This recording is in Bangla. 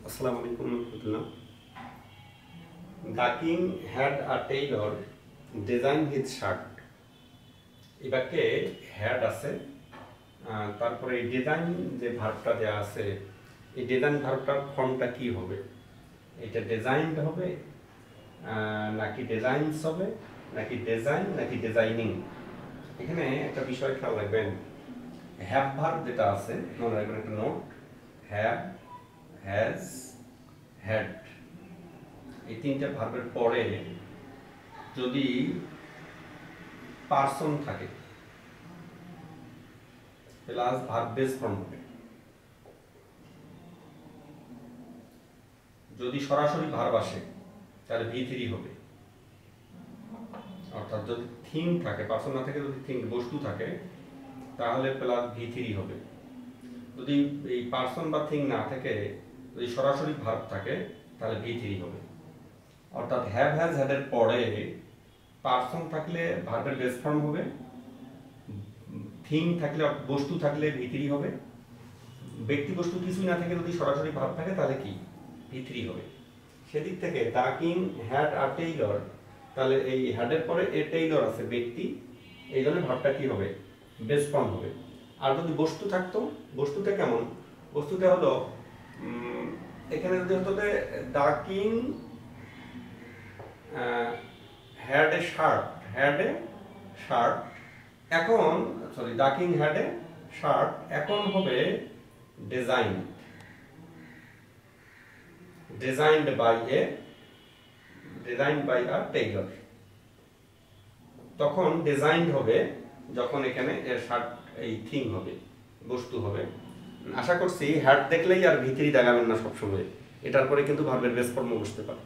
Assalamu alaikum warahmatullah. The king had a tailor design his shirt. এই বাক্যে হ্যাড আছে, তারপরে এই ডিজাইন যে ভার্বটা দেওয়া আছে, এই ডিজাইন ভার্বটার ফর্মটা কি হবে? এটা ডিজাইনড হবে নাকি ডিজাইনস হবে নাকি ডিজাইন নাকি ডিজাইনিং? এখানে একটা বিষয় খেয়াল রাখবেন, হ্যাভ ভার্ব যেটা আছে মনে রাখবেন একটা নোট, হ্যাভ, হ্যাজ, হ্যাড, এই তিনটা ভার্বের পরে যদি পারসন থাকে প্লাস ভার্ব বেস ফর্ম হবে। যদি সরাসরি ভার্ব আসে তাহলে V3 হবে, অর্থাৎ যদি থিং থাকে, পারসন না থাকে, যদি থিং বস্তু থাকে তাহলে প্লাস V3 হবে। যদি এই পারসন বা থিং না থাকে, যদি সরাসরি ভার্ব থাকে তাহলে V3 হবে। অর্থাৎ হ্যাভ, হ্যাজ, হ্যাড এর পরে পারসন থাকলে ভার্বের বেস ফর্ম হবে, থিং থাকলে বস্তু থাকলে V3 হবে, ব্যক্তি বস্তু কিছুই না থাকে যদি সরাসরি ভার্ব থাকে তাহলে কি V3 হবে। সেদিক থেকে the king had a Taylor, তাহলে এই হ্যাডের পরে এ টেইলর আছে ব্যক্তি, এই জন্য ভার্বটা কি হবে বেস ফর্ম হবে। আর যদি বস্তু থাকতো, বস্তুটা কেমন? বস্তুটা হলো এখানে যদি হতো the king had a shirt, had a shirt, এখন sorry the king had a shirt, এখন হবে design, designed by a, designed by a tailor. তখন ডিজাইনড হবে যখন এখানে এর শার্ট এই থিং হবে, বস্তু হবে। আশা করছি হ্যাড দেখলেই আর V3 দেখাবেন না সবসময়, এটার পরে কিন্তু ভার্বের বেস ফর্ম বসতে পারে।